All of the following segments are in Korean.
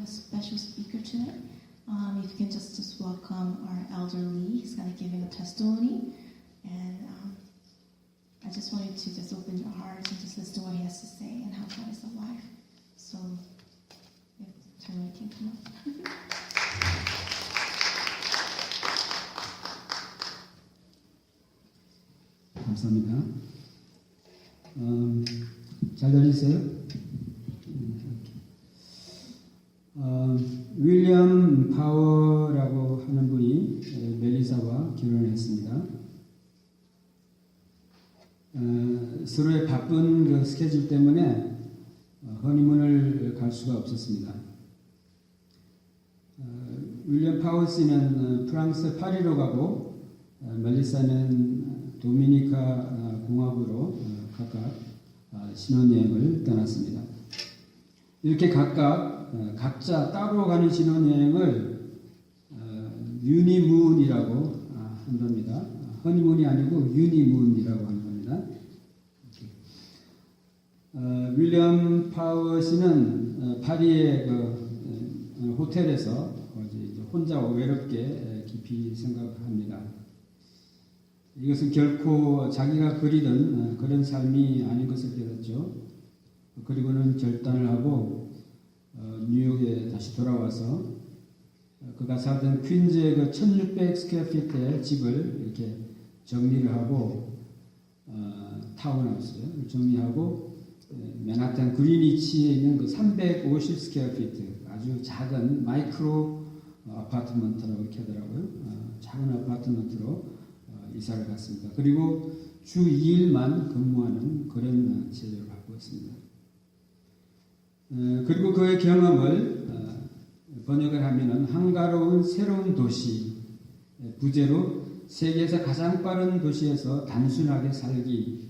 have a special speaker today. If you can just welcome our elder Lee. He's going to give him a testimony. And I just want you to just open your hearts and just listen to what he has to say and how God is alive. So, if Charlie can come up. 감사합니다. 잘 들리세요? 윌리엄 파워라고 하는 분이 멜리사와 결혼했습니다. 서로의 바쁜 그 스케줄 때문에 허니문을 갈 수가 없었습니다. 윌리엄 파워 씨는 프랑스 파리로 가고 멜리사는 도미니카 공화국으로 각각 신혼여행을 떠났습니다. 이렇게 각자 따로 가는 신혼여행을 유니문이라고 한답니다. 허니문이 아니고 유니문이라고 하는 겁니다. 윌리엄 파워 씨는 파리의 그 호텔에서 혼자 외롭게 깊이 생각합니다. 이것은 결코 자기가 그리던 그런 삶이 아닌 것을 깨닫죠. 그리고는 결단을 하고 뉴욕에 다시 돌아와서 그가 살던 퀸즈의 그 1600 스퀘어피트의 집을 이렇게 정리를 하고 타운하우스를 정리하고 맨하탄 그리니치에 있는 그 350 스퀘어피트 아주 작은 마이크로 아파트먼트라고 이렇게 하더라고요. 작은 아파트먼트로 이사를 갔습니다. 그리고 주 2일만 근무하는 그런 제도를 갖고 있습니다. 그리고 그의 경험을 번역을 하면은 한가로운 새로운 도시, 부제로 세계에서 가장 빠른 도시에서 단순하게 살기,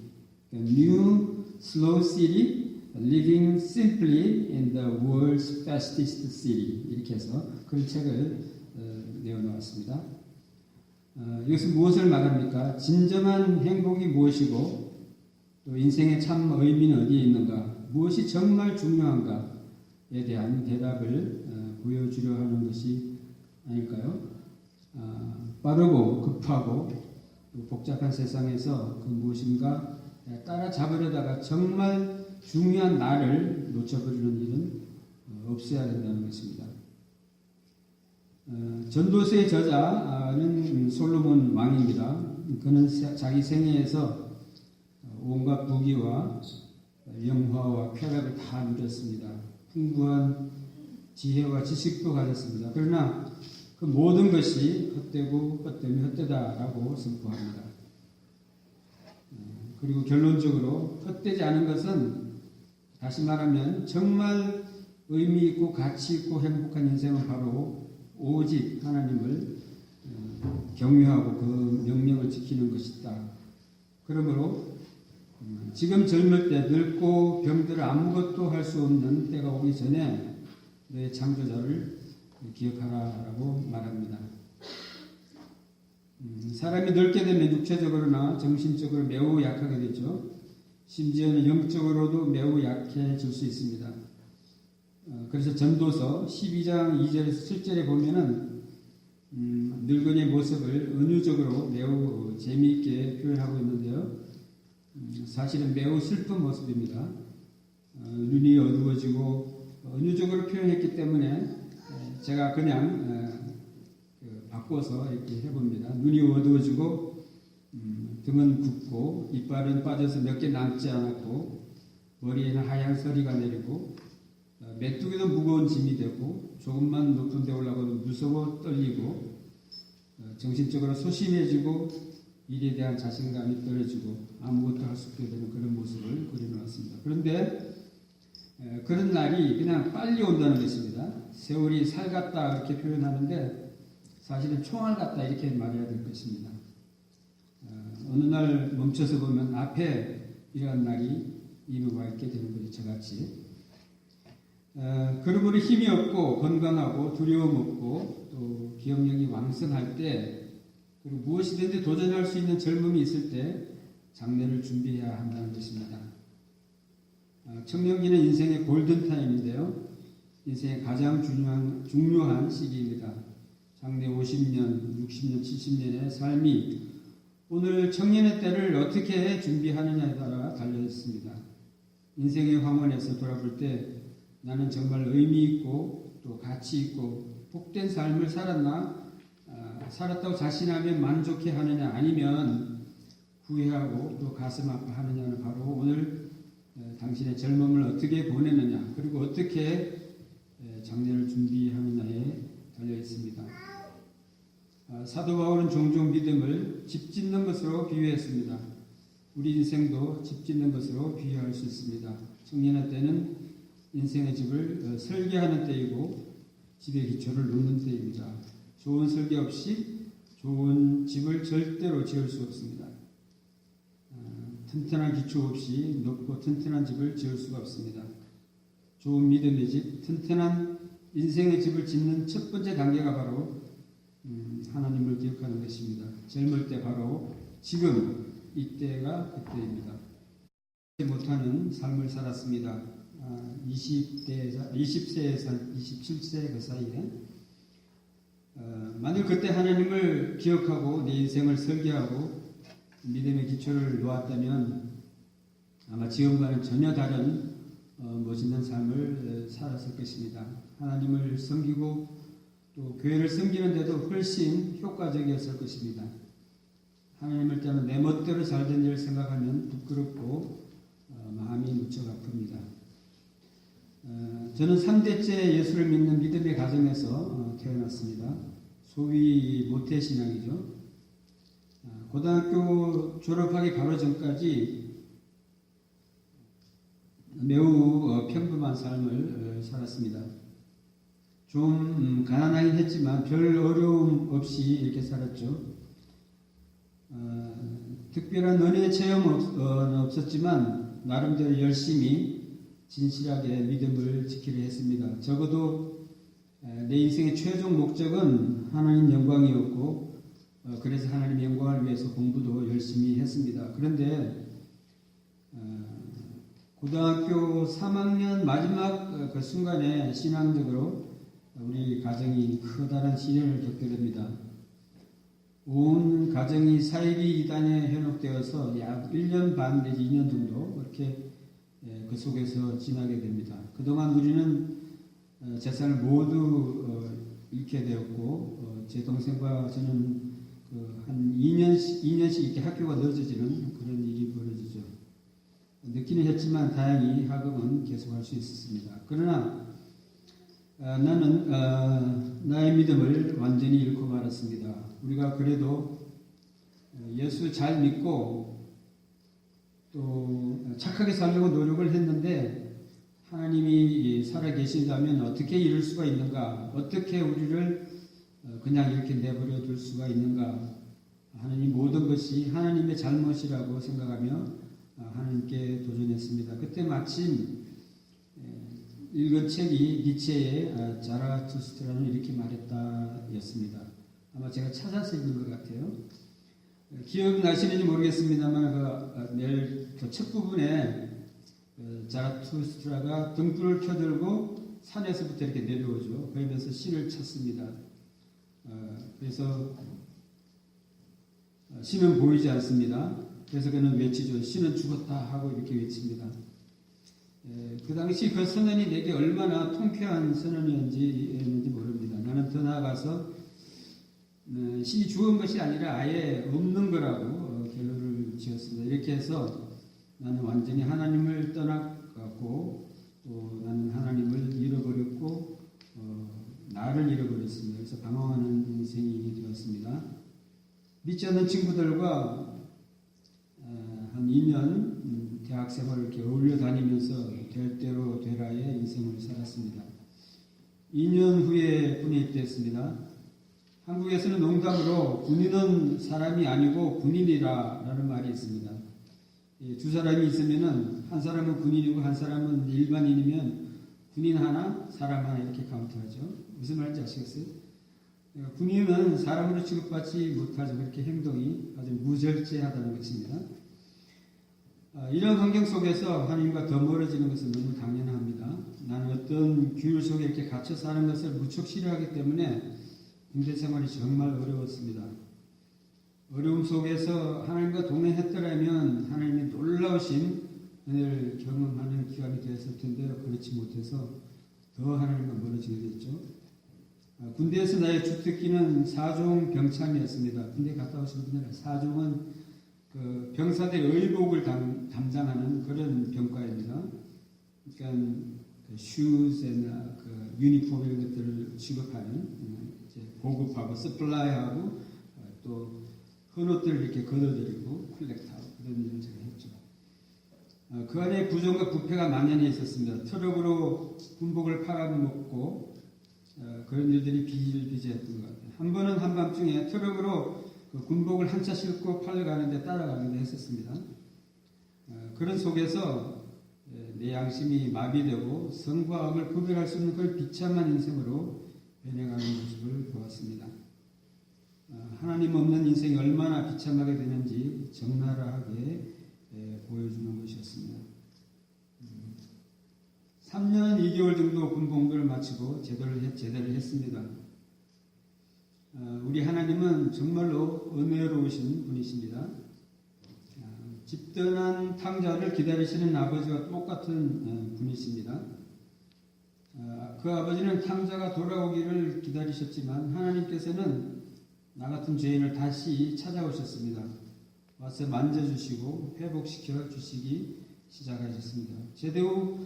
New Slow City, Living Simply in the World's Fastest City 이렇게 해서 그런 책을 내어놓았습니다. 이것은 무엇을 말합니까? 진정한 행복이 무엇이고 또 인생의 참 의미는 어디에 있는가? 무엇이 정말 중요한가에 대한 대답을 보여주려 하는 것이 아닐까요? 빠르고 급하고 또 복잡한 세상에서 그 무엇인가 따라잡으려다가 정말 중요한 나를 놓쳐버리는 일은 없어야 된다는 것입니다. 전도서의 저자는 솔로몬 왕입니다. 그는 자기 생애에서 온갖 부귀와 영화와 쾌락을 다 누렸습니다. 풍부한 지혜와 지식도 가졌습니다. 그러나 그 모든 것이 헛되고 헛되면 헛되다라고 선포합니다. 그리고 결론적으로 헛되지 않은 것은 다시 말하면 정말 의미 있고 가치 있고 행복한 인생은 바로 오직 하나님을 경외하고 그 명령을 지키는 것이다. 그러므로 지금 젊을 때 늙고 병들어 아무것도 할 수 없는 때가 오기 전에 내 창조자를 기억하라라고 말합니다. 사람이 늙게 되면 육체적으로나 정신적으로 매우 약하게 되죠. 심지어는 영적으로도 매우 약해질 수 있습니다. 그래서 전도서 12장 2절에서 7절에 보면은 늙은이의 모습을 은유적으로 매우 재미있게 표현하고 있는데요. 사실은 매우 슬픈 모습입니다. 눈이 어두워지고 은유적으로 표현했기 때문에 제가 그냥 바꿔서 이렇게 해봅니다. 눈이 어두워지고 등은 굽고 이빨은 빠져서 몇 개 남지 않았고 머리에는 하얀 서리가 내리고 메뚜기도 무거운 짐이 되고 조금만 높은 데 올라가도 무서워 떨리고 정신적으로 소심해지고 일에 대한 자신감이 떨어지고 아무것도 할 수 없게 되는 그런 모습을 그려놓았습니다. 그런데 그런 날이 그냥 빨리 온다는 것입니다. 세월이 살 같다 이렇게 표현하는데 사실은 총알 같다 이렇게 말해야 될 것입니다. 어느 날 멈춰서 보면 앞에 이러한 날이 이미 와 있게 되는 것이 저같이 그러므로 힘이 없고 건강하고 두려움 없고 또 기억력이 왕성할 때 그리고 무엇이든지 도전할 수 있는 젊음이 있을 때 장래를 준비해야 한다는 것입니다. 청년기는 인생의 골든타임인데요. 인생의 가장 중요한 시기입니다. 장래 50년, 60년, 70년의 삶이 오늘 청년의 때를 어떻게 준비하느냐에 따라 달려있습니다. 인생의 황혼에서 돌아볼 때 나는 정말 의미 있고 또 가치 있고 복된 삶을 살았나? 살았다고 자신하며 만족해 하느냐 아니면 후회하고 또 가슴 아파하느냐는 바로 오늘 당신의 젊음을 어떻게 보내느냐 그리고 어떻게 장래를 준비하느냐에 달려 있습니다. 사도 바울은 종종 믿음을 집 짓는 것으로 비유했습니다. 우리 인생도 집 짓는 것으로 비유할 수 있습니다. 청년의 때는 인생의 집을 설계하는 때이고 집의 기초를 놓는 때입니다. 좋은 설계 없이 좋은 집을 절대로 지을 수 없습니다. 튼튼한 기초 없이 높고 튼튼한 집을 지을 수가 없습니다. 좋은 믿음의 집, 튼튼한 인생의 집을 짓는 첫 번째 단계가 바로 하나님을 기억하는 것입니다. 젊을 때 바로 지금 이때가 그때입니다. 못하는 삶을 살았습니다. 20세에서 27세 그 사이에 만일 그때 하나님을 기억하고 내 인생을 설계하고 믿음의 기초를 놓았다면 아마 지금과는 전혀 다른 멋있는 삶을 살았을 것입니다. 하나님을 섬기고 또 교회를 섬기는데도 훨씬 효과적이었을 것입니다. 하나님을 따라 내 멋대로 살던 일을 생각하면 부끄럽고 마음이 무척 아픕니다. 저는 3대째 예수를 믿는 믿음의 가정에서 태어났습니다. 소위 모태신앙이죠. 고등학교 졸업하기 바로 전까지 매우 평범한 삶을 살았습니다. 좀 가난하긴 했지만 별 어려움 없이 이렇게 살았죠. 특별한 은혜의 체험은 없었지만 나름대로 열심히 진실하게 믿음을 지키려 했습니다. 적어도 내 인생의 최종 목적은 하나님 영광이었고 그래서 하나님 영광을 위해서 공부도 열심히 했습니다. 그런데 고등학교 3학년 마지막 그 순간에 신앙적으로 우리 가정이 커다란 시련을 겪게 됩니다. 온 가정이 사이비 이단에 현혹되어서 약 1년 반 내지 2년 정도 그렇게 그 속에서 지나게 됩니다. 그동안 우리는 재산을 모두 잃게 되었고 제 동생과 저는 한 2년씩 이렇게 학교가 늦어지는 그런 일이 벌어지죠. 늦기는 했지만 다행히 학업은 계속할 수 있었습니다. 그러나 나는 나의 믿음을 완전히 잃고 말았습니다. 우리가 그래도 예수 잘 믿고 또 착하게 살려고 노력을 했는데 하나님이 살아계신다면 어떻게 이룰 수가 있는가? 어떻게 우리를 그냥 이렇게 내버려 둘 수가 있는가? 하나님 모든 것이 하나님의 잘못이라고 생각하며 하나님께 도전했습니다. 그때 마침 읽은 책이 니체의 자라투스트라는 이렇게 말했다였습니다. 아마 제가 찾아서 읽은 것 같아요. 기억나시는지 모르겠습니다만 내일 첫 부분에 자라투스트라가 등불을 켜들고 산에서부터 이렇게 내려오죠. 그러면서 신을 찾습니다. 그래서 신은 보이지 않습니다. 그래서 그는 외치죠. 신은 죽었다 하고 이렇게 외칩니다. 그 당시 그 선언이 내게 얼마나 통쾌한 선언이었는지 모릅니다. 나는 더 나아가서 신이 죽은 것이 아니라 아예 없는 거라고 결론을 지었습니다. 이렇게 해서 나는 완전히 하나님을 떠났고 또 나는 하나님을 잃어버렸고 나를 잃어버렸습니다. 그래서 방황하는 인생이 되었습니다. 믿지 않는 친구들과 한 2년 대학 생활을 이렇게 어울려 다니면서 될 대로 되라의 인생을 살았습니다. 2년 후에 군에 입대했습니다. 한국에서는 농담으로 군인은 사람이 아니고 군인이라 라는 말이 있습니다. 두 사람이 있으면은 한 사람은 군인이고 한 사람은 일반인이면 군인 하나, 사람 하나 이렇게 카운트하죠. 무슨 말인지 아시겠어요? 군인은 사람으로 취급받지 못하죠. 그렇게 행동이 아주 무절제하다는 것입니다. 이런 환경 속에서 하나님과 더 멀어지는 것은 너무 당연합니다. 나는 어떤 규율 속에 이렇게 갇혀 사는 것을 무척 싫어하기 때문에 군대 생활이 정말 어려웠습니다. 어려움 속에서 하나님과 동행했더라면 하나님의 놀라우신 은혜를 경험하는 기간이 되었을 텐데요. 그렇지 못해서 더 하나님과 멀어지게 됐죠. 군대에서 나의 주특기는 사종 병참이었습니다. 군대 갔다 오신 분들은 사종은 그 병사들 의복을 담당하는 그런 병과입니다. 그러니까 그 슈즈나 그 유니폼 이런 것들을 취급하는 이제 보급하고 서플라이하고 또 헌옷들을 이렇게 걷어들이고 콜렉트하고 그런 일을 제가 했죠. 그 안에 부정과 부패가 만연해 있었습니다. 트럭으로 군복을 팔아먹고 그런 일들이 비일비재했던 것 같아요. 한 번은 한밤중에 트럭으로 그 군복을 한 차 싣고 팔러 가는데 따라가는데 했었습니다. 그런 속에서 내 양심이 마비되고 성과 악을 구별할 수 없는 그 비참한 인생으로 변해가는 모습을 보았습니다. 하나님 없는 인생이 얼마나 비참하게 되는지 적나라하게 보여주는 것이었습니다. 3년 2개월 정도 군복무를 마치고 제대를 했습니다. 우리 하나님은 정말로 은혜로우신 분이십니다. 집던한 탕자를 기다리시는 아버지와 똑같은 분이십니다. 그 아버지는 탕자가 돌아오기를 기다리셨지만 하나님께서는 나 같은 죄인을 다시 찾아오셨습니다. 와서 만져주시고 회복시켜 주시기 시작하셨습니다. 제대로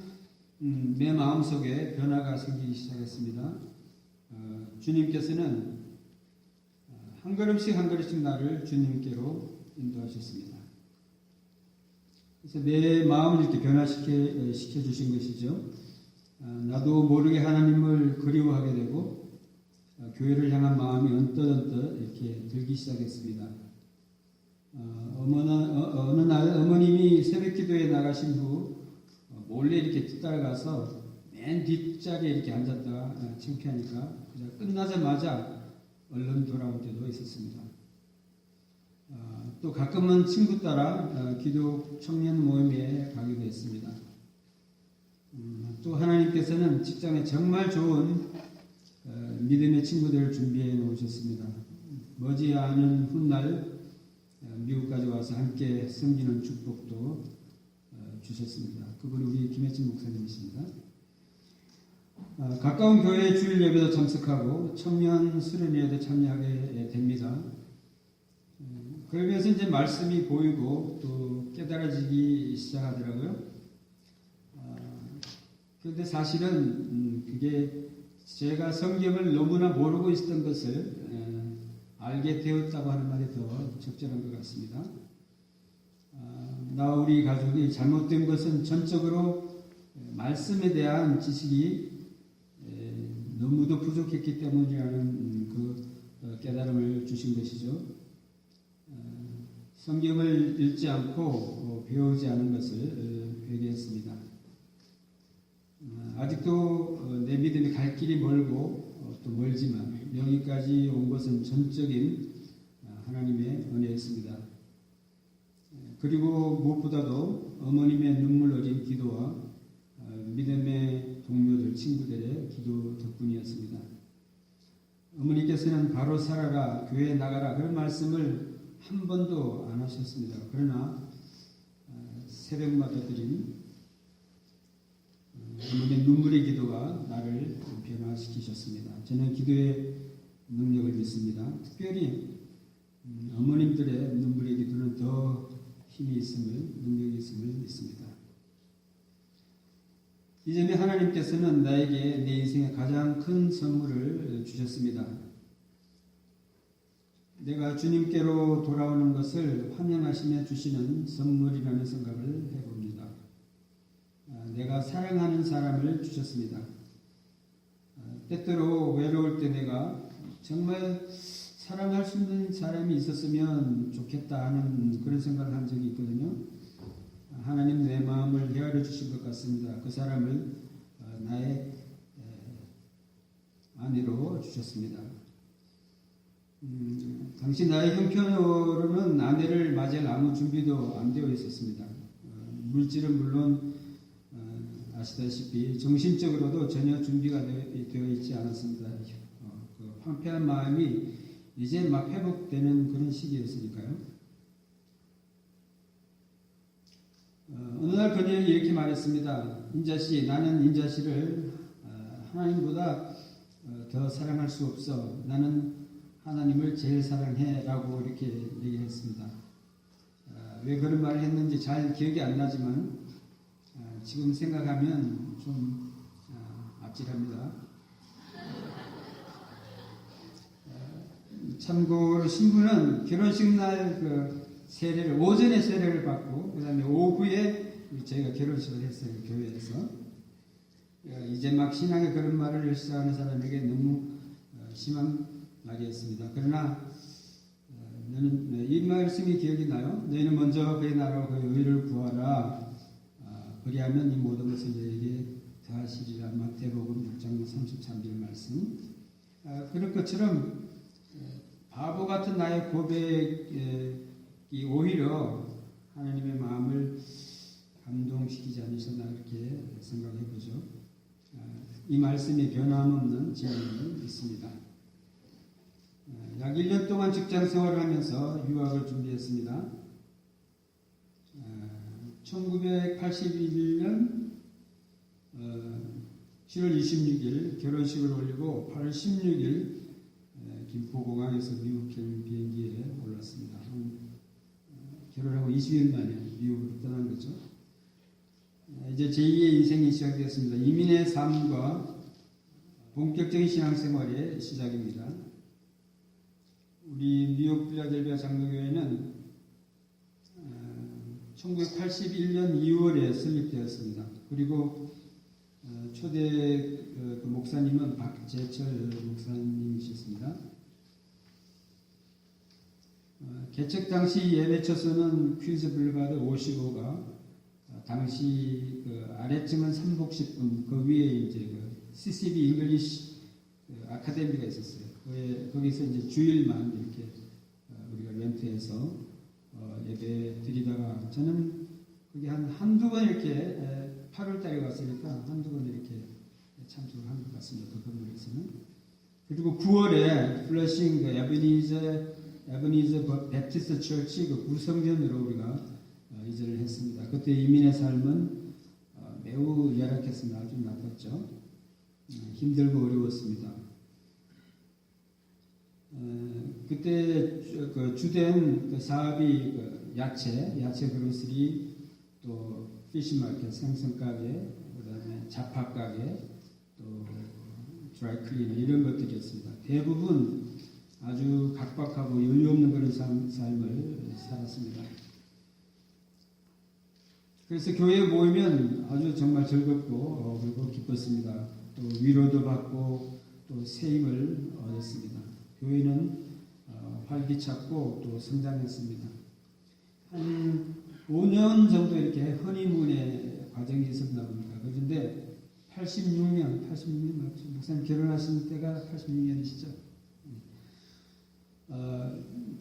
내 마음속에 변화가 생기기 시작했습니다. 주님께서는 한 걸음씩 한 걸음씩 나를 주님께로 인도하셨습니다. 그래서 내 마음을 이렇게 변화시켜 주신 것이죠. 나도 모르게 하나님을 그리워하게 되고 교회를 향한 마음이 언뜻언뜻 이렇게 들기 시작했습니다. 어느 날 어머님이 새벽기도에 나가신 후 몰래 이렇게 뒤따라가서 맨 뒷자리에 이렇게 앉았다가 창피하니까 그냥 끝나자마자 얼른 돌아올 때도 있었습니다. 또 가끔은 친구 따라 기도 청년 모임에 가기도 했습니다. 또 하나님께서는 직장에 정말 좋은 믿음의 친구들을 준비해 놓으셨습니다. 머지않은 훗날 미국까지 와서 함께 섬기는 축복도 주셨습니다. 그분이 우리 김혜진 목사님이십니다. 가까운 교회 주일 예배도 참석하고 청년 수련회에도 참여하게 됩니다. 그러면서 이제 말씀이 보이고 또 깨달아지기 시작하더라고요. 그런데 사실은 그게 제가 성경을 너무나 모르고 있었던 것을 알게 되었다고 하는 말이 더 적절한 것 같습니다. 나와 우리 가족이 잘못된 것은 전적으로 말씀에 대한 지식이 너무도 부족했기 때문이라는 그 깨달음을 주신 것이죠. 성경을 읽지 않고 배우지 않은 것을 회개했습니다. 아직도 내 믿음이 갈 길이 멀고 또 멀지만 여기까지 온 것은 전적인 하나님의 은혜였습니다. 그리고 무엇보다도 어머님의 눈물 어린 기도와 믿음의 동료들, 친구들의 기도 덕분이었습니다. 어머니께서는 바로 살아라, 교회에 나가라 그런 말씀을 한 번도 안 하셨습니다. 그러나 새벽마다 드린 어머니의 눈물의 기도가 나를 변화시키셨습니다. 저는 기도의 능력을 믿습니다. 특별히 어머님들의 눈물의 기도는 더 힘이 있음을, 능력이 있음을 믿습니다. 이전에 하나님께서는 나에게 내 인생의 가장 큰 선물을 주셨습니다. 내가 주님께로 돌아오는 것을 환영하시며 주시는 선물이라는 생각을 해봅니다. 내가 사랑하는 사람을 주셨습니다. 때때로 외로울 때 내가 정말 사랑할 수 있는 사람이 있었으면 좋겠다 하는 그런 생각을 한 적이 있거든요. 하나님 내 마음을 헤아려 주신 것 같습니다. 그 사람을 나의 아내로 주셨습니다. 당시 나의 형편으로는 아내를 맞이할 아무 준비도 안 되어 있었습니다. 물질은 물론 아시다시피 정신적으로도 전혀 준비가 되어 있지 않았습니다. 그 황폐한 마음이 이제 막 회복되는 그런 시기였으니까요. 어느 날 그녀는 이렇게 말했습니다. 인자씨, 나는 인자씨를 하나님보다 더 사랑할 수 없어. 나는 하나님을 제일 사랑해 라고 이렇게 얘기를 했습니다. 왜 그런 말을 했는지 잘 기억이 안 나지만 지금 생각하면 좀 아찔합니다. 참고로 신부는 결혼식 날 그 세례를 오전에 세례를 받고 그 다음에 오후에 저희가 결혼식을 했어요. 교회에서. 이제 막 신앙의 그런 말을 시작하는 사람에게 너무 심한 말이었습니다. 그러나 너는 이 말씀이 기억이 나요? 너희는 먼저 그의 나라와 그의 의를 구하라. 그리하면 이 모든 것을 너희에게 더하시리라. 마태복음 6장 33절 말씀. 그럴 것처럼 바보 같은 나의 고백이 오히려 하나님의 마음을 감동시키지 않으셨나 그렇게 생각해 보죠. 이 말씀이 변함없는 진리는 있습니다. 약 1년 동안 직장 생활을 하면서 유학을 준비했습니다. 1981년 7월 26일 결혼식을 올리고 8월 16일 김포공항에서 미국 비행기에 올랐습니다. 결혼하고 20일 만에 미국으로 떠난 거죠. 이제 제2의 인생이 시작되었습니다. 이민의 삶과 본격적인 신앙생활의 시작입니다. 우리 뉴욕 필라델피아 장로교회는 1981년 2월에 설립되었습니다. 그리고 초대 그 목사님은 박재철 목사님이셨습니다. 개척 당시 예배 처소는 퀸스 블루바드 55가 당시 그 아래층은 삼복식품 그 위에 이제 그 CCB 잉글리시 아카데미가 있었어요. 거기서 이제 주일만 이렇게 우리가 렌트해서 예배 드리다가 저는 거기 한두 번 이렇게 8월 달에 갔으니까 한두 번 이렇게 참석을 한 것 같습니다. 그 건물에서는. 그리고 9월에 플러싱 그 에버니저 배티스트 처치 그 구성전으로 우리가 이전을 했습니다. 그때 이민의 삶은 매우 열악했습니다. 아주 나빴죠. 힘들고 어려웠습니다. 그때 그 주된 그 사업이 그 야채 그로스리 또 피시마켓 생선가게 그다음에 잡화가게 또 드라이클리너 이런 것들이었습니다. 대부분 아주 각박하고 여유 없는 그런 삶을 살았습니다. 그래서 교회에 모이면 아주 정말 즐겁고 그리고 기뻤습니다. 또 위로도 받고 또 새 힘을 얻었습니다. 교회는 활기찼고 또 성장했습니다. 한 5년 정도 이렇게 허니문의 과정이 있었나 봅니다. 그런데 86년 맞죠? 목사님 결혼하신 때가 86년이시죠?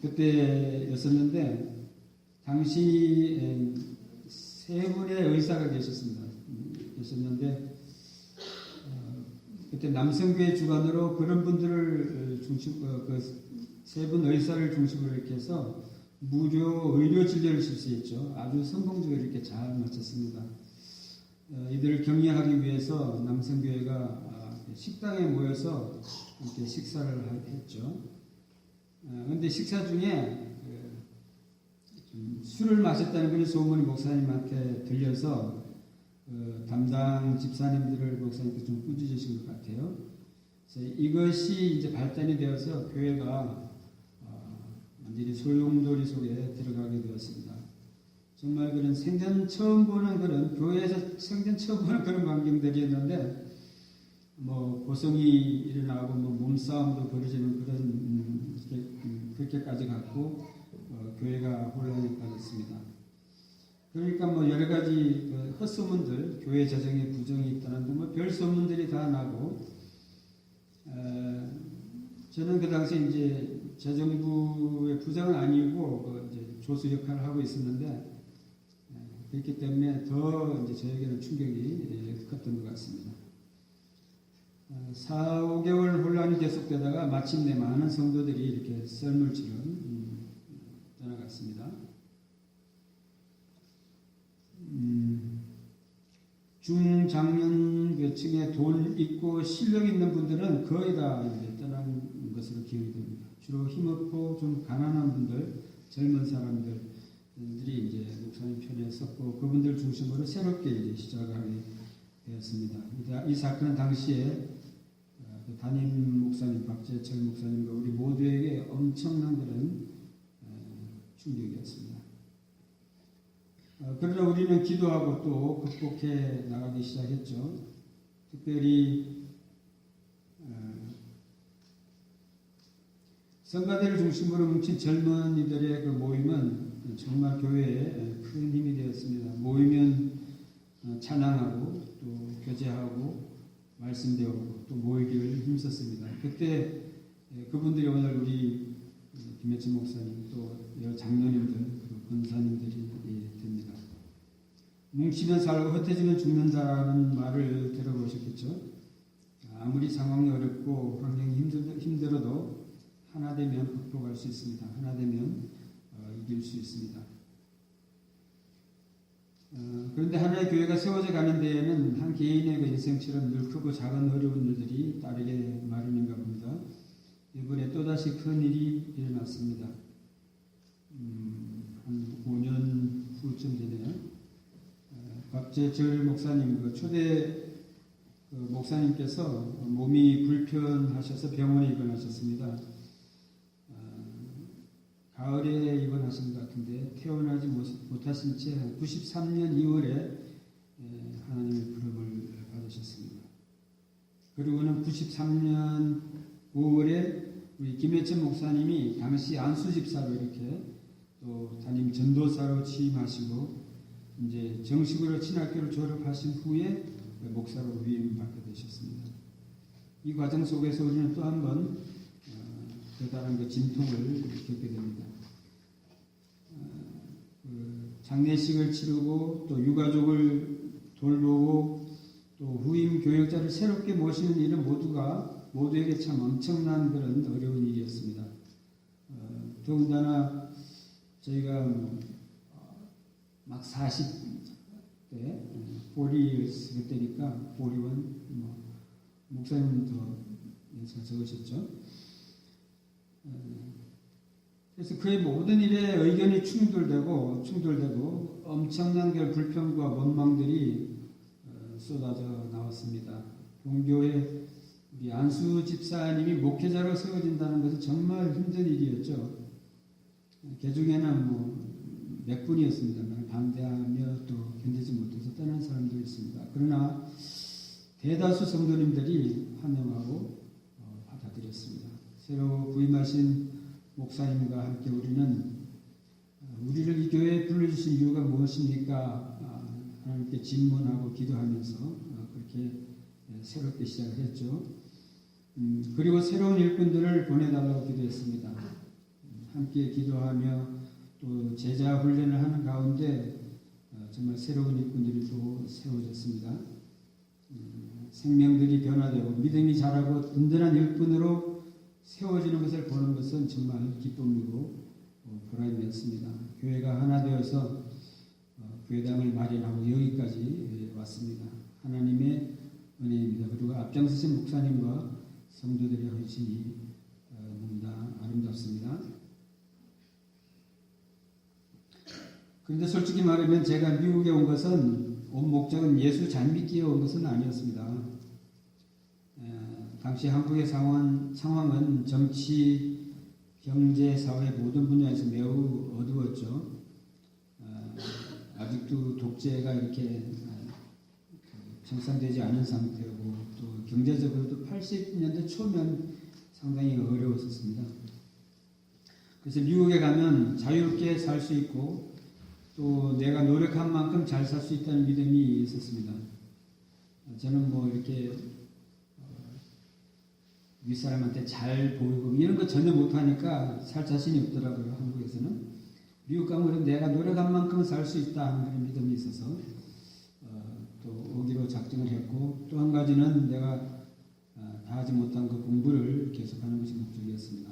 그때였었는데 당시 세 분의 의사가 계셨는데 그때 남성교회 주관으로 그런 분들을 세 분 의사를 중심으로 이렇게 해서 무료 의료 진료를 실시했죠. 아주 성공적으로 이렇게 잘 마쳤습니다. 이들을 격려하기 위해서 남성교회가 식당에 모여서 이렇게 식사를 했죠. 그런데 식사 중에 술을 마셨다는 그런 소문이 목사님한테 들려서 담당 집사님들을 목사님께 좀 꾸짖으신 것 같아요. 그래서 이것이 이제 발단이 되어서 교회가 완전히 소용돌이 속에 들어가게 되었습니다. 정말 그런 생전 처음 보는 그런 교회에서 생전 처음 보는 그런 광경들이었는데 뭐 고성이 일어나고 뭐 몸싸움도 벌어지는 그런 그렇게까지 갔고 교회가 혼란에 빠졌습니다. 그러니까 뭐 여러 가지 헛소문들, 교회 재정에 부정이 있다는 등 뭐 별 소문들이 다 나고 저는 그 당시 이제 재정부의 부장은 아니고 이제 조수 역할을 하고 있었는데 그렇기 때문에 더 이제 저에게는 충격이 컸던 것 같습니다. 4, 5개월 혼란이 계속되다가 마침내 많은 성도들이 이렇게 썰물처럼 떠나갔습니다. 중장년층에 돈 있고 실력 있는 분들은 거의 다 이제 떠난 것으로 기억이 됩니다. 주로 힘없고 좀 가난한 분들, 젊은 사람들이 이제 목사님 편에 섰고 그분들 중심으로 새롭게 이제 시작하게 되었습니다. 이 사건은 당시에 그 담임 목사님 박재철 목사님과 우리 모두에게 엄청난 그런 충격이었습니다. 그러나 우리는 기도하고 또 극복해 나가기 시작했죠. 특별히 성가대를 중심으로 뭉친 젊은이들의 그 모임은 정말 교회에 큰 힘이 되었습니다. 모이면 찬양하고 또 교제하고 말씀 배우고 또 모이기를 힘썼습니다. 그때 그분들이 오늘 우리 김혜진 목사님 또 여러 장로님들 그리고 권사님들이 됩니다. 뭉치면 살고 흩어지면 죽는다라는 말을 들어보셨겠죠. 아무리 상황이 어렵고 환경이 힘들어도 하나 되면 극복할 수 있습니다. 하나 되면 이길 수 있습니다. 그런데 하나의 교회가 세워져 가는 데에는 한 개인의 그 인생처럼 늘 크고 작은 어려운 일들이 따르게 마련인가 봅니다. 이번에 또다시 큰 일이 일어났습니다. 한 5년 후쯤 되네요. 박재철 목사님, 그 초대 목사님께서 몸이 불편하셔서 병원에 입원하셨습니다. 가을에 입원하신 것 같은데 태어나지 못하신 채 93년 2월에 하나님의 부름을 받으셨습니다. 그리고는 93년 5월에 우리 김혜천 목사님이 당시 안수집사로 이렇게 또 담임 전도사로 취임하시고 이제 정식으로 신학교를 졸업하신 후에 목사로 위임받게 되셨습니다. 이 과정 속에서 우리는 또 한 번 별다른 그 진통을 겪게 됩니다. 장례식을 치르고 또 유가족을 돌보고 또 후임 교역자를 새롭게 모시는 일은 모두에게 참 엄청난 그런 어려운 일이었습니다. 더군다나 저희가 막 40대, 40 그때니까 41, 목사님은 더 연세가 적으셨죠. 그래서 그의 모든 일에 의견이 충돌되고 엄청난 그 불평과 원망들이 쏟아져 나왔습니다. 본교회 우리 안수 집사님이 목회자로 세워진다는 것은 정말 힘든 일이었죠. 개중에는 몇 분이었습니다만 반대하며 또 견디지 못해서 떠난 사람도 있습니다. 그러나 대다수 성도님들이 환영하고 받아들였습니다. 새로 부임하신 목사님과 함께 우리를 이 교회에 불러주신 이유가 무엇입니까? 하나님께 질문하고 기도하면서 그렇게 새롭게 시작을 했죠. 그리고 새로운 일꾼들을 보내달라고 기도했습니다. 함께 기도하며 또 제자 훈련을 하는 가운데 정말 새로운 일꾼들이 또 세워졌습니다. 생명들이 변화되고 믿음이 자라고 든든한 일꾼으로 세워지는 것을 보는 것은 정말 기쁨이고 보람이었습니다. 교회가 하나 되어서 교회당을 마련하고 여기까지 왔습니다. 하나님의 은혜입니다. 그리고 앞장서신 목사님과 성도들의 헌신이 너무나 아름답습니다. 그런데 솔직히 말하면 제가 미국에 온 것은 온 목적은 예수 잘 믿기에 온 것은 아니었습니다. 당시 한국의 상황은 정치, 경제, 사회 모든 분야에서 매우 어두웠죠. 아직도 독재가 이렇게 정상되지 않은 상태고 또 경제적으로도 80년대 초면 상당히 어려웠었습니다. 그래서 미국에 가면 자유롭게 살 수 있고 또 내가 노력한 만큼 잘 살 수 있다는 믿음이 있었습니다. 저는 이렇게 윗사람한테 잘 보이고 이런 거 전혀 못하니까 살 자신이 없더라고요. 한국에서는. 미국 가면 내가 노력한 만큼 살 수 있다 하는 그런 믿음이 있어서 또 오기로 작정을 했고, 또 한 가지는 내가 다 하지 못한 그 공부를 계속하는 것이 목적이었습니다.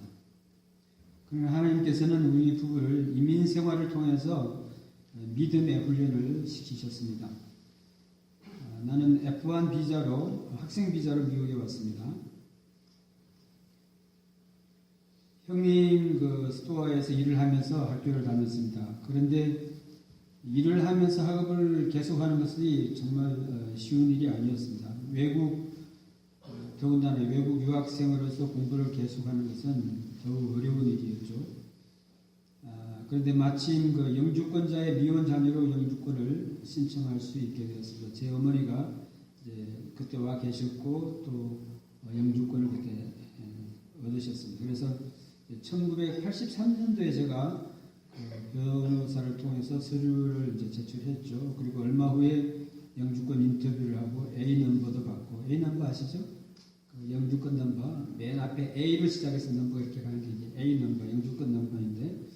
그러나 하나님께서는 우리 부부를 이민 생활을 통해서 믿음의 훈련을 시키셨습니다. 나는 F1 비자로, 학생 비자로 미국에 왔습니다. 형님 그 스토어에서 일을 하면서 학교를 다녔습니다. 그런데 일을 하면서 학업을 계속하는 것이 정말 쉬운 일이 아니었습니다. 더군다나 외국 유학생으로서 공부를 계속하는 것은 더욱 어려운 일이었죠. 그런데 마침 그 영주권자의 미혼 자녀로 영주권을 신청할 수 있게 되었습니다. 제 어머니가 이제 그때 와 계셨고 또 영주권을 그때 얻으셨습니다. 그래서 1983년도에 제가 변호사를 통해서 서류를 이제 제출했죠. 그리고 얼마 후에 영주권 인터뷰를 하고 A 넘버도 받고, A 넘버 아시죠? 그 영주권 넘버 맨 앞에 A로 시작해서 넘버 이렇게 가는 게 이제 A 넘버, 영주권 넘버인데,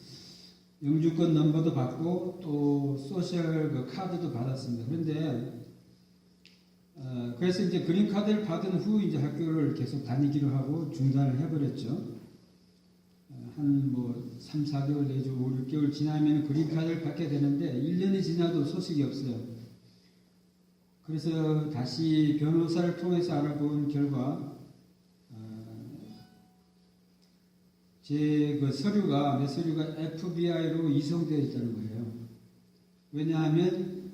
영주권 넘버도 받고 또 소셜 그 카드도 받았습니다. 그런데 그래서 이제 그린 카드를 받은 후 이제 학교를 계속 다니기로 하고 중단을 해버렸죠. 한 뭐 3, 4개월 내지 5, 6개월 지나면 그린 카드를 받게 되는데 1년이 지나도 소식이 없어요. 그래서 다시 변호사를 통해서 알아본 결과 제 그 서류가, 내 서류가 FBI로 이송되어 있다는 거예요. 왜냐하면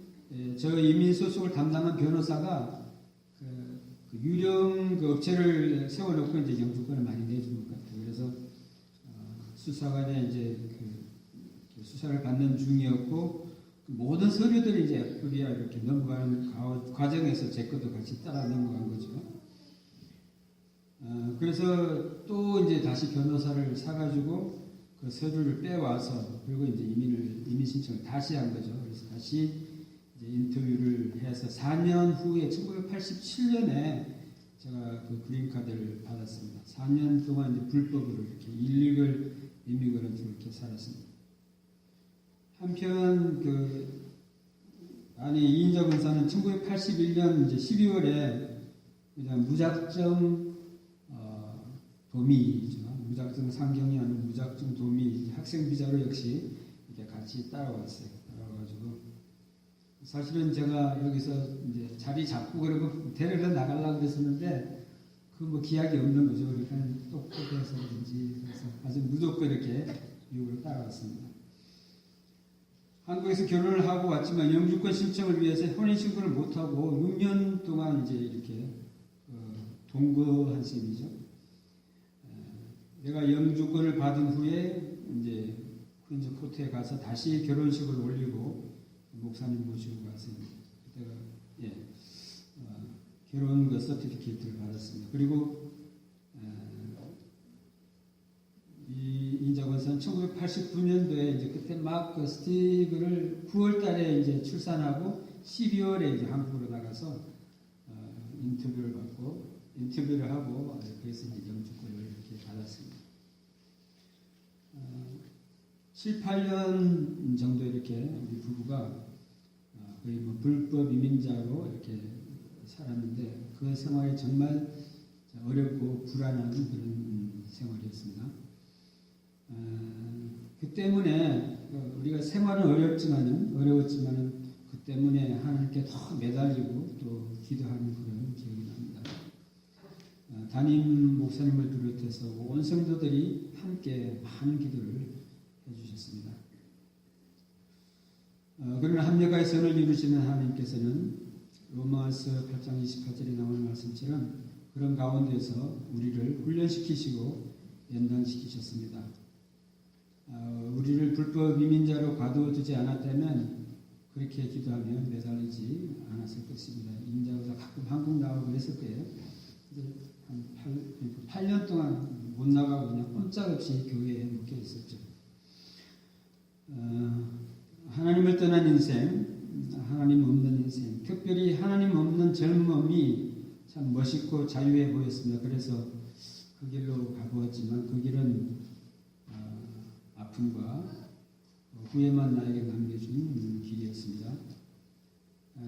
저 이민소속을 담당한 변호사가 그 유령 그 업체를 세워놓고 이제 영주권을 많이 내주는 것 같아요. 그래서 수사관에 이제 그 수사를 받는 중이었고, 모든 서류들이 이제 FBI 이렇게 넘어가는 과정에서 제 것도 같이 따라 넘어간 거죠. 그래서 또 이제 다시 변호사를 사가지고 그 서류를 빼와서, 그리고 이제 이민 신청을 다시 한 거죠. 그래서 다시 이제 인터뷰를 해서 4년 후에 1987년에 제가 그 그린카드를 받았습니다. 4년 동안 이제 불법으로 이렇게 일리걸 이미그런트로 이렇게 살았습니다. 한편 그 아내 이인자 권사는 1981년 이제 12월에 그냥 무작정 도미죠. 무작정 상경이 아니고 무작정 도미 학생 비자로 역시 이렇게 같이 따라왔어요. 따라와가지고 사실은 제가 여기서 이제 자리 잡고 그러고 데리러 나가려고 그랬었는데 그 뭐 기약이 없는 거죠. 그러니까 똑똑해서든지 그래서 아주 무조건 이렇게 미국으로 따라왔습니다. 한국에서 결혼을 하고 왔지만 영주권 신청을 위해서 혼인신고를 못하고 6년 동안 이제 이렇게 동거한 셈이죠. 내가 영주권을 받은 후에 이제 퀸즈 코트에 가서 다시 결혼식을 올리고 목사님 모시고 갔습니다. 그때가 결혼 그 서티피케이트를 받았습니다. 그리고 이 인자권사는 1989년도에 이제 그때 막 그 스티브를 9월달에 이제 출산하고 12월에 이제 한국으로 나가서 인터뷰를 하고 그래서 이제 영주권을 이렇게 받았습니다. 7, 8년 정도 이렇게 우리 부부가 거의 뭐 불법 이민자로 이렇게 살았는데 그 생활이 정말 어렵고 불안한 그런 생활이었습니다. 그 때문에 우리가 생활은 어려웠지만은 그 때문에 하나님께 더 매달리고 또 기도하는 그런 기억이 납니다. 담임 목사님을 비롯해서 온 성도들이 함께 많은 기도를 해주셨습니다. 그러나 합력하여 선을 이루시는 하나님께서는 로마서 8장 28절에 나오는 말씀처럼 그런 가운데서 우리를 훈련시키시고 연단시키셨습니다. 우리를 불법 이민자로 가두어두지 않았다면 그렇게 기도하면 매달리지 않았을 것입니다. 이민자보다 가끔 한국 나오고 그랬을 거예요. 한 8년 동안 못 나가고 그냥 꼼짝없이 교회에 묶여 있었죠. 하나님을 떠난 인생, 하나님 없는 인생, 특별히 하나님 없는 젊음이 참 멋있고 자유해 보였습니다. 그래서 그 길로 가보았지만 그 길은 아픔과 후에만 나에게 남겨준 길이었습니다.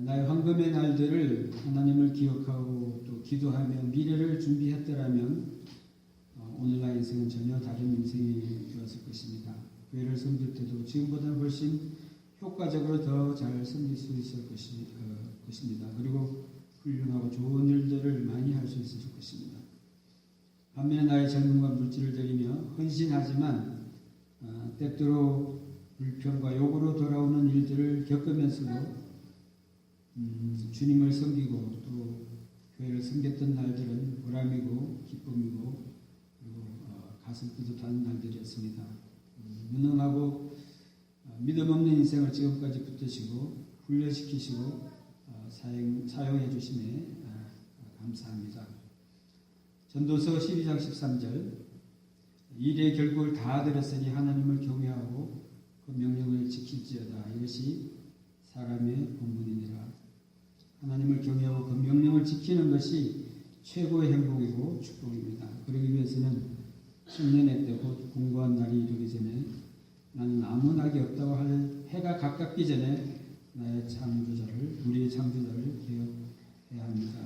나의 황금의 날들을 하나님을 기억하고 또 기도하며 미래를 준비했더라면 오늘 나의 인생은 전혀 다른 인생이 되었을 것입니다. 교회를 섬길 때도 지금보다는 훨씬 효과적으로 더 잘 섬길 수 있을 것입니다. 그리고 훌륭하고 좋은 일들을 많이 할 수 있을 것입니다. 반면에 나의 젊음과 물질을 들이며 헌신하지만 때때로 불평과 욕으로 돌아오는 일들을 겪으면서도 주님을 섬기고 또 교회를 섬겼던 날들은 보람이고 기쁨이고 그리고 가슴 뿌듯한 날들이었습니다. 무능하고 믿음 없는 인생을 지금까지 붙드시고 훈련시키시고 사용해 주심에 감사합니다. 전도서 12장 13절 일의 결국을 다 들었으니 하나님을 경외하고 그 명령을 지킬지어다. 이것이 사람의 본분이니라. 하나님을 경외하고 그 명령을 지키는 것이 최고의 행복이고 축복입니다. 그러기 위해서는 신년의 때 곧 공고한 날이 이르기 전에 나는 아무 낙이 없다고 할 해가 가깝기 전에 나의 창조자를 우리의 창조자를 기억해야 합니다.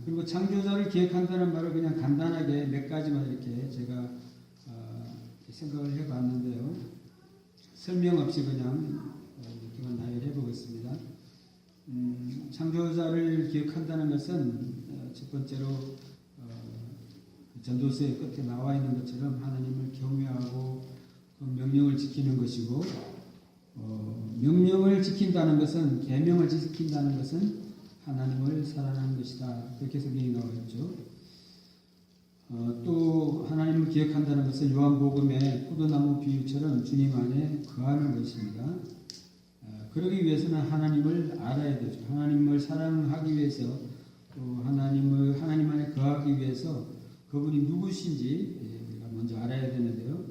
그리고 창조자를 기억한다는 말을 그냥 간단하게 몇 가지만 이렇게 제가 생각을 해봤는데요. 설명 없이 그냥 이렇게만 나열해 보겠습니다. 창조자를 기억한다는 것은 첫 번째로 전도서의 끝에 나와 있는 것처럼 하나님을 경외하고 그 명령을 지키는 것이고 명령을 지킨다는 것은 계명을 지킨다는 것은 하나님을 사랑하는 것이다. 그렇게 성경이 나와 있죠. 또 하나님을 기억한다는 것은 요한복음의 포도나무 비유처럼 주님 안에 거하는 것입니다. 그러기 위해서는 하나님을 알아야 되죠. 하나님을 사랑하기 위해서 또 하나님 안에 거하기 위해서 그분이 누구신지 우리가 먼저 알아야 되는데요.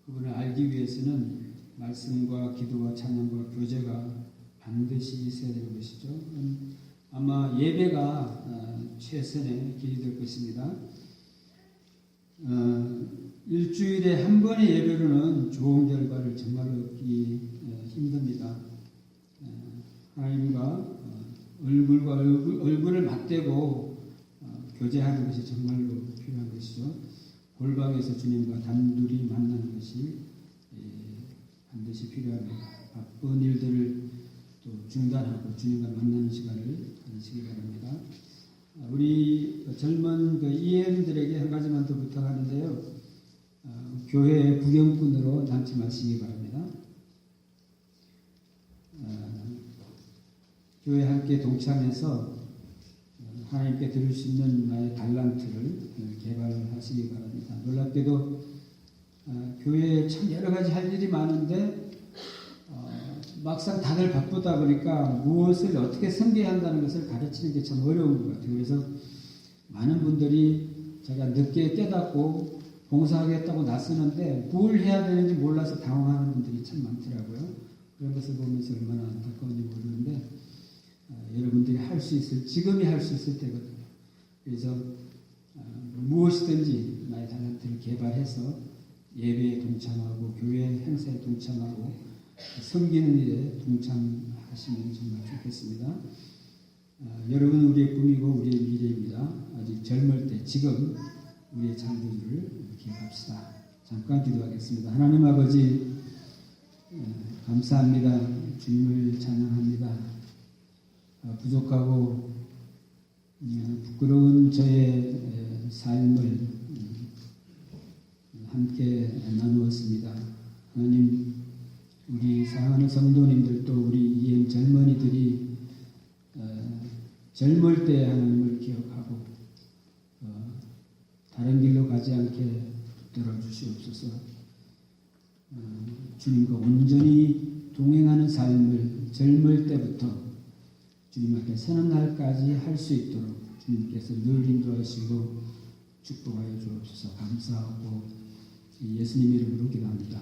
그분을 알기 위해서는 말씀과 기도와 찬양과 교제가 반드시 있어야 되는 것이죠. 아마 예배가 최선의 길이 될 것입니다. 일주일에 한 번의 예배로는 좋은 결과를 정말로 얻기 힘듭니다. 하나님과 얼굴과 얼굴을 맞대고 교제하는 것이 정말로 필요한 것이죠. 골방에서 주님과 단둘이 만나는 것이 반드시 필요합니다. 바쁜 일들을 또 중단하고 주님과 만나는 시간을 가지시기 바랍니다. 우리 젊은 이해인들에게 한 가지만 더 부탁하는데요. 교회 구경꾼으로 남지 마시기 바랍니다. 교회 함께 동참해서 하나님께 드릴 수 있는 나의 달란트를 개발하시기 바랍니다. 놀랍게도 교회에 참 여러 가지 할 일이 많은데 막상 다들 바쁘다 보니까 무엇을 어떻게 섬겨야 한다는 것을 가르치는 게 참 어려운 것 같아요. 그래서 많은 분들이 제가 늦게 깨닫고 봉사하겠다고 나서는데 뭘 해야 되는지 몰라서 당황하는 분들이 참 많더라고요. 그런 것을 보면서 얼마나 안타까운지 모르는데 여러분들이 지금이 할 수 있을 때거든요. 그래서 무엇이든지 나의 달란트를 개발해서 예배에 동참하고 교회 행사에 동참하고 섬기는 일에 동참하시면 정말 좋겠습니다. 여러분 우리의 꿈이고 우리의 미래입니다. 아직 젊을 때 지금 우리의 창조주를 기억합시다. 잠깐 기도하겠습니다. 하나님 아버지 감사합니다. 주님을 찬양합니다. 부족하고 부끄러운 저의 삶을 함께 나누었습니다. 하나님 우리 사랑하는 성도님들도 우리 이행 젊은이들이 젊을 때 하나님을 기억하고 다른 길로 가지 않게 붙들어 주시옵소서. 주님과 온전히 동행하는 삶을 젊을 때부터 주님 앞에 서는 날까지 할 수 있도록 주님께서 늘 인도하시고 축복하여 주옵소서. 감사하고 예수님 이름으로 기도합니다.